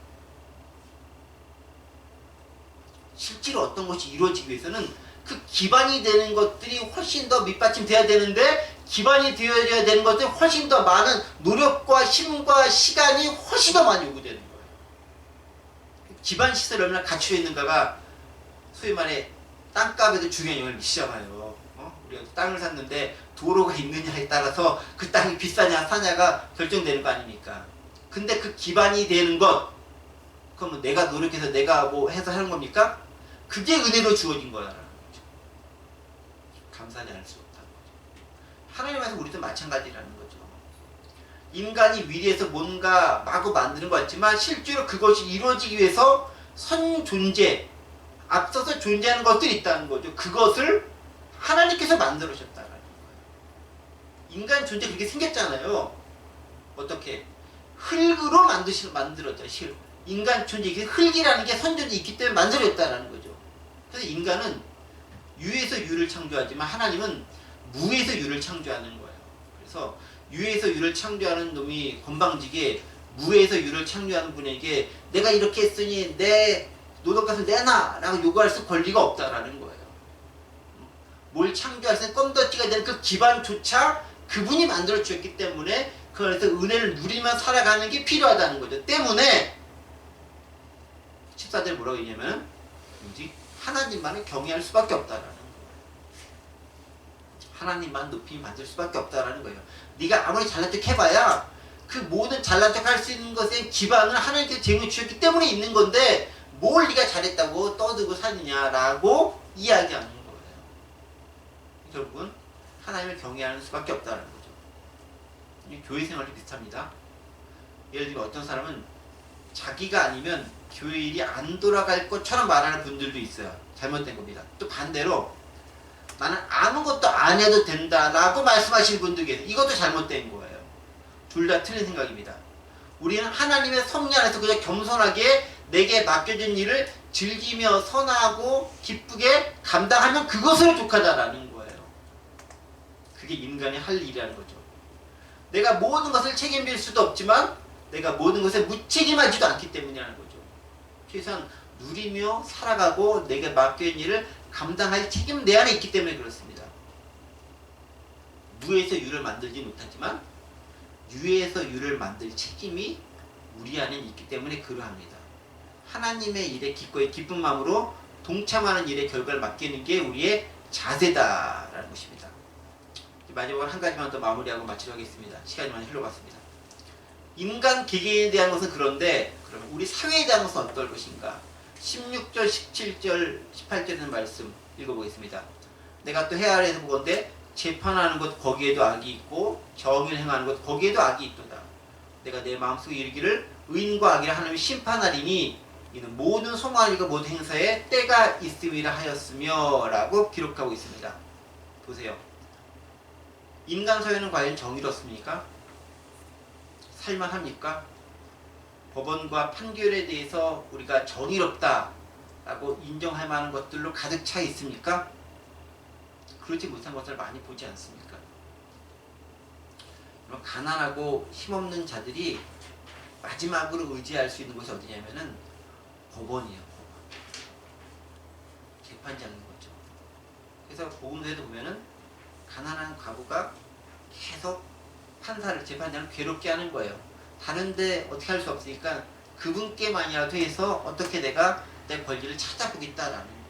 실제로 어떤 것이 이루어지기 위해서는 그 기반이 되는 것들이 훨씬 더 밑받침돼야 되는데 기반이 되어야 되는 것들이 훨씬 더 많은 노력과 힘과 시간이 훨씬 더 많이 요구되는 거예요. 기반 시설이 얼마나 갖추어 있는가가 소위 말해 땅값에도 중요한 영향을 미치잖아요. 우리가 땅을 샀는데 도로가 있느냐에 따라서 그 땅이 비싸냐 싸냐가 결정되는 거 아닙니까? 근데 그 기반이 되는 것 그러면 내가 노력해서 내가 뭐 해서 하는 겁니까? 그게 은혜로 주어진 거라는 거죠. 감사하지 않을 수 없다는 거죠. 하나님께서 우리도 마찬가지라는 거죠. 인간이 위리해서 뭔가 마구 만드는 것 같지만 실제로 그것이 이루어지기 위해서 선 존재, 앞서서 존재하는 것들이 있다는 거죠. 그것을 하나님께서 만들으셨다는 거죠. 인간 존재 그렇게 생겼잖아요. 어떻게? 흙으로 만들었죠. 실. 인간 존재, 이게 흙이라는 게 선존이 있기 때문에 만들어졌다는 거죠. 그래서 인간은 유에서 유를 창조하지만 하나님은 무에서 유를 창조하는 거예요. 그래서 유에서 유를 창조하는 놈이 건방지게 무에서 유를 창조하는 분에게 내가 이렇게 했으니 내 노동값을 내놔! 라고 요구할 수 권리가 없다라는 거예요. 뭘 창조할 수 있는 껌더지가 되는 그 기반조차 그분이 만들어 주셨기 때문에 그래서 은혜를 누리며 살아가는 게 필요하다는 거죠. 때문에 14절 뭐라고 했냐면 하나님만을 경외할 수밖에 없다라는 거예요. 하나님만 높이 만들 수밖에 없다라는 거예요. 네가 아무리 잘난 척 해봐야 그 모든 잘난 척 할 수 있는 것의 기반은 하나님께서 제공해 주셨기 때문에 있는 건데 뭘 네가 잘했다고 떠들고 사느냐라고 이야기하는 거예요. 결국은 하나님을 경외하는 수밖에 없다는 거죠. 교회 생활도 비슷합니다. 예를 들면 어떤 사람은 자기가 아니면 교회 일이 안 돌아갈 것처럼 말하는 분들도 있어요. 잘못된 겁니다. 또 반대로 나는 아무것도 안 해도 된다라고 말씀하시는 분도 계세요. 이것도 잘못된 거예요. 둘 다 틀린 생각입니다. 우리는 하나님의 섭리 안에서 그냥 겸손하게 내게 맡겨진 일을 즐기며 선하고 기쁘게 감당하면 그것으로 족하다라는 거예요. 그게 인간이 할 일이라는 거죠. 내가 모든 것을 책임질 수도 없지만 내가 모든 것에 무책임하지도 않기 때문이라는 거죠. 최소한 누리며 살아가고 내게 맡겨진 일을 감당할 책임은 내 안에 있기 때문에 그렇습니다. 무에서 유를 만들지 못하지만 유에서 유를 만들 책임이 우리 안에 있기 때문에 그러합니다. 하나님의 일에 기꺼이 기쁜 마음으로 동참하는 일의 결과를 맡기는 게 우리의 자세다라는 것입니다. 마지막으로 한 가지만 더 마무리하고 마치도록 하겠습니다. 시간이 많이 흘러갔습니다. 인간 개개인에 대한 것은 그런데 그러면 우리 사회에 대한 것은 어떨 것인가? 16절, 17절, 18절의 말씀 읽어보겠습니다. 내가 또 헤아려서 보건대 재판하는 것 거기에도 악이 있고 정의를 행하는 것 거기에도 악이 있도다. 내가 내 마음속에 이르기를 의인과 악이라 하나님이 심판하리니 이는 모든 소망이고 모든 행사에 때가 있음이라 하였으며 라고 기록하고 있습니다. 보세요. 인간 사회는 과연 정의롭습니까? 살만합니까? 법원과 판결에 대해서 우리가 정의롭다라고 인정할 만한 것들로 가득 차 있습니까? 그렇지 못한 것을 많이 보지 않습니까? 가난하고 힘없는 자들이 마지막으로 의지할 수 있는 곳이 어디냐면은 법원이에요. 법원. 재판장인 거죠. 그래서 복음서에도 보면은 가난한 과부가 계속 판사를, 재판장을 괴롭게 하는 거예요. 다른데 어떻게 할 수 없으니까 그분께만이라도 해서 어떻게 내가 내 권리를 찾아보겠다라는 거예요.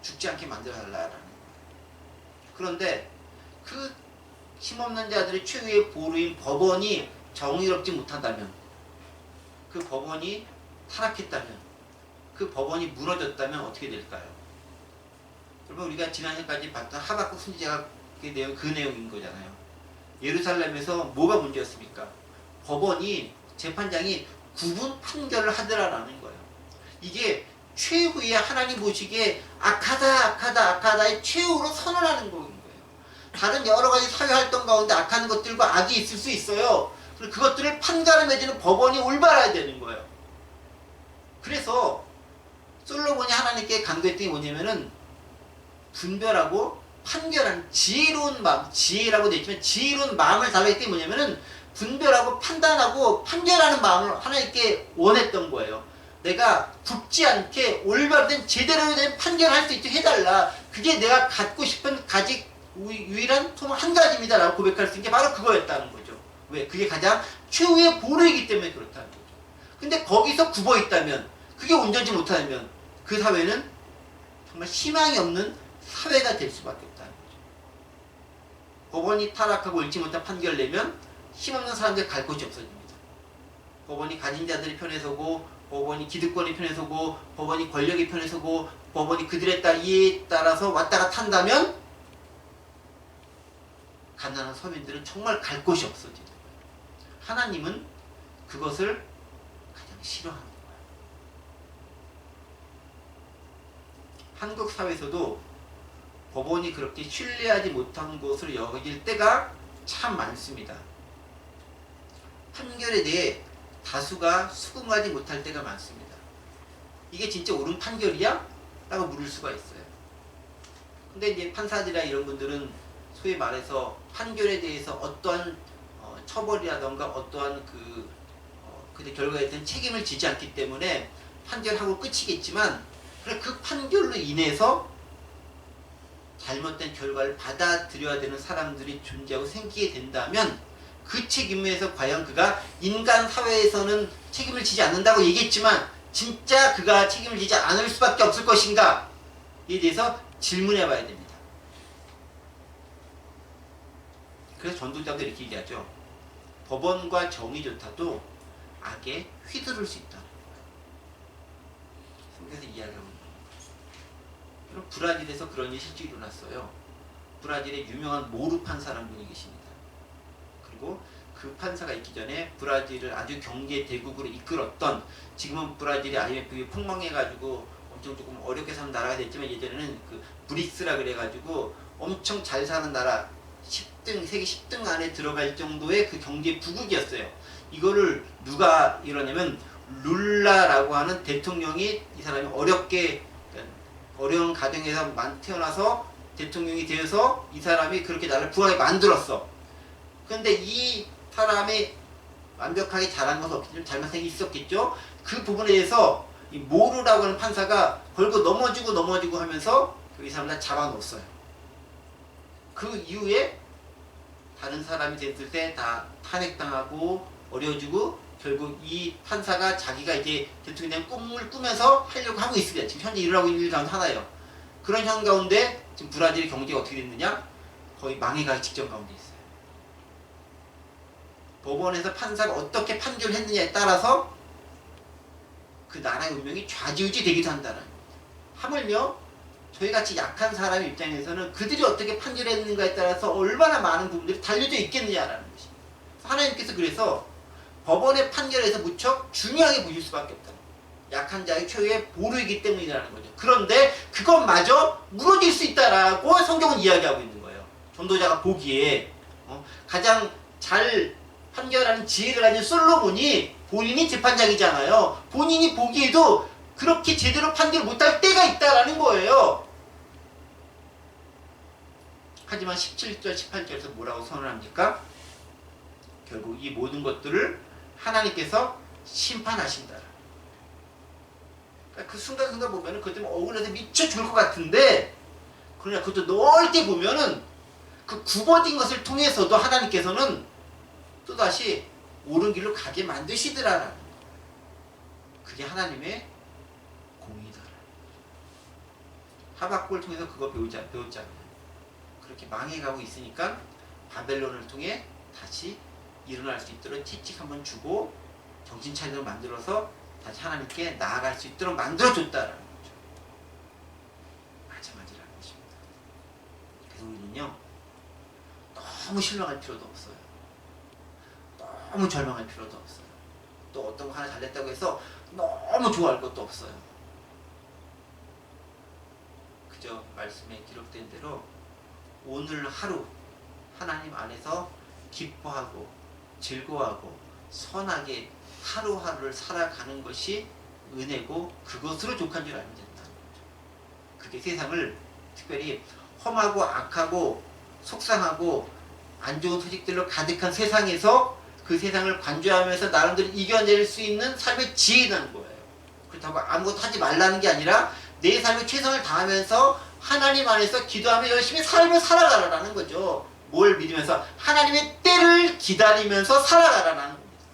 죽지 않게 만들어달라라는 거예요. 그런데 그 힘없는 자들의 최후의 보루인 법원이 정의롭지 못한다면, 그 법원이 타락했다면, 그 법원이 무너졌다면 어떻게 될까요? 여러분, 우리가 지난해까지 봤던 하박국 선지자가 그 내용인 거잖아요. 예루살렘에서 뭐가 문제였습니까? 법원이, 재판장이 구분 판결을 하더라라는 거예요. 이게 최후의 하나님 보시기에 악하다의 최후로 선언하는 거인 거예요. 다른 여러 가지 사회활동 가운데 악한 것들과 악이 있을 수 있어요. 그것들을 판가름 해주는 법원이 올바라야 되는 거예요. 그래서 솔로몬이 하나님께 간구했던 게 뭐냐면은 분별하고 판결하는 지혜로운 마음, 지혜라고 되어 있지만 지혜로운 마음을 달라 했던 게 뭐냐면은 분별하고 판단하고 판결하는 마음을 하나님께 원했던 거예요. 내가 굽지 않게 올바른 제대로 된 판결을 할 수 있도록 해달라. 그게 내가 갖고 싶은 유일한 소망 한 가지입니다 라고 고백할 수 있는 게 바로 그거였다는 거죠. 왜? 그게 가장 최후의 보루이기 때문에 그렇다는 거죠. 근데 거기서 굽어 있다면, 그게 온전치 못하면 그 사회는 정말 희망이 없는 사회가 될 수밖에 없다는 거죠. 법원이 타락하고 옳지 못한 판결을 내면 힘없는 사람들 갈 곳이 없어집니다. 법원이 가진 자들의 편에 서고, 법원이 기득권의 편에 서고, 법원이 권력의 편에 서고, 법원이 그들의 이해에 따라서 왔다 갔다 한다면 가난한 서민들은 정말 갈 곳이 없어지는 거예요. 하나님은 그것을 가장 싫어하는 거예요. 한국 사회에서도 법원이 그렇게 신뢰하지 못한 것을 여길 때가 참 많습니다. 판결에 대해 다수가 수긍하지 못할 때가 많습니다. 이게 진짜 옳은 판결이야? 라고 물을 수가 있어요. 근데 이제 판사들이나 이런 분들은 소위 말해서 판결에 대해서 어떠한 처벌이라던가 어떠한 그때 결과에 대한 책임을 지지 않기 때문에 판결하고 끝이겠지만 그 판결로 인해서 잘못된 결과를 받아들여야 되는 사람들이 존재하고 생기게 된다면 그 책임에서 과연 그가 인간 사회에서는 책임을 지지 않는다고 얘기했지만 진짜 그가 책임을 지지 않을 수밖에 없을 것인가 에 대해서 질문해 봐야 됩니다. 그래서 전도자도 이렇게 얘기하죠. 법원과 정의조차도 악에 휘두를 수 있다. 성경에서 이야기하고 있는 거예요. 브라질에서 그런 일이 실제 일어났어요. 브라질에 유명한 모르 판사라는 분이 계십니다. 그리고 그 판사가 있기 전에 브라질을 아주 경제 대국으로 이끌었던, 지금은 브라질이 IMF에 폭망해가지고 엄청 조금 어렵게 사는 나라가 됐지만 예전에는 그 브릭스라 그래가지고 엄청 잘 사는 나라 10등, 세계 10등 안에 들어갈 정도의 그 경제 부국이었어요. 이거를 누가 이러냐면 룰라라고 하는 대통령이, 이 사람이 어려운 가정에서 태어나서 대통령이 되어서 이 사람이 그렇게 나라를 부하게 만들었어. 그런데 이 사람이 완벽하게 잘한 것은 없겠지만 잘못된 있었겠죠. 그 부분에 대해서 이 모르라고 하는 판사가 걸고 넘어지고 하면서 이 사람을 다 잡아놓았어요. 그 이후에 다른 사람이 됐을 때 다 탄핵당하고 어려워지고 결국 이 판사가 자기가 이제 대통령의 꿈을 꾸면서 하려고 하고 있습니다. 지금 현재 일어나고 있는 일 가운데 하나예요. 그런 현 가운데 지금 브라질의 경제가 어떻게 됐느냐? 거의 망해가기 직전 가운데 있어요. 법원에서 판사가 어떻게 판결했느냐에 따라서 그 나라의 운명이 좌지우지 되기도 한다는 겁니다. 하물며 저희같이 약한 사람의 입장에서는 그들이 어떻게 판결했는가에 따라서 얼마나 많은 부분들이 달려져 있겠느냐라는 것입니다. 하나님께서 그래서 법원의 판결에서 무척 중요하게 보실 수밖에 없다. 약한 자의 최후의 보루이기 때문이라는 거죠. 그런데 그것마저 무너질 수 있다라고 성경은 이야기하고 있는 거예요. 전도자가 보기에 가장 잘 판결하는 지혜를 가진 솔로몬이 본인이 재판장이잖아요. 본인이 보기에도 그렇게 제대로 판결을 못할 때가 있다라는 거예요. 하지만 17절, 18절에서 뭐라고 선언합니까? 결국 이 모든 것들을 하나님께서 심판하신다. 그러니까 그 순간순간 보면은 그것 때문에 억울해서 미쳐 죽을 것 같은데, 그러나 그것도 넓게 보면은 그 굽어진 것을 통해서도 하나님께서는 또다시 옳은 길로 가게 만드시더라라는 거예요. 그게 하나님의 공의다. 하박국을 통해서 그거 배웠잖아요. 그렇게 망해가고 있으니까 바벨론을 통해 다시 일어날 수 있도록 채찍 한번 주고 정신 차리도록 만들어서 다시 하나님께 나아갈 수 있도록 만들어줬다라는 거죠. 마찬가지라는 것입니다. 그래서 우리는요, 너무 실망할 필요도 없어요. 너무 절망할 필요도 없어요. 또 어떤 거 하나 잘됐다고 해서 너무 좋아할 것도 없어요. 그저 말씀에 기록된 대로 오늘 하루 하나님 안에서 기뻐하고 즐거워하고 선하게 하루하루를 살아가는 것이 은혜고 그것으로 족한 줄 알면 된다는 거죠. 그게 세상을 특별히 험하고 악하고 속상하고 안 좋은 소식들로 가득한 세상에서 그 세상을 관조하면서 나름대로 이겨낼 수 있는 삶의 지혜라는 거예요. 그렇다고 아무것도 하지 말라는 게 아니라 내 삶에 최선을 다하면서 하나님 안에서 기도하며 열심히 삶을 살아가라는 거죠. 뭘 믿으면서? 하나님의 때를 기다리면서 살아가라는 겁니다.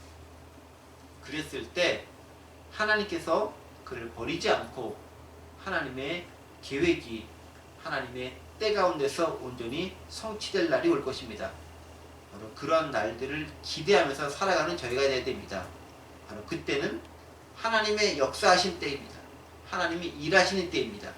그랬을 때 하나님께서 그를 버리지 않고 하나님의 계획이 하나님의 때 가운데서 온전히 성취될 날이 올 것입니다. 바로 그러한 날들을 기대하면서 살아가는 저희가 되어야 됩니다. 바로 그때는 하나님의 역사하신 때입니다. 하나님이 일하시는 때입니다.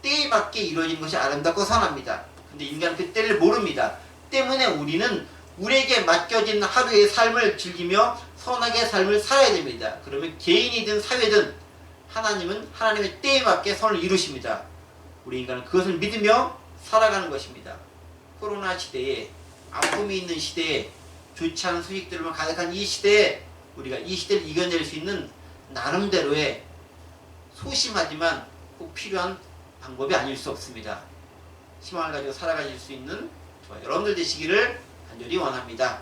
때에 맞게 이루어지는 것이 아름답고 선합니다. 근데 인간은 그 때를 모릅니다. 때문에 우리는 우리에게 맡겨진 하루의 삶을 즐기며 선하게 삶을 살아야 됩니다. 그러면 개인이든 사회든 하나님은 하나님의 때에 맞게 선을 이루십니다. 우리 인간은 그것을 믿으며 살아가는 것입니다. 코로나 시대에 아픔이 있는 시대에 좋지 않은 소식들만 가득한 이 시대에 우리가 이 시대를 이겨낼 수 있는 나름대로의 소심하지만 꼭 필요한 방법이 아닐 수 없습니다. 희망을 가지고 살아가실 수 있는 저와 여러분들 되시기를 간절히 원합니다.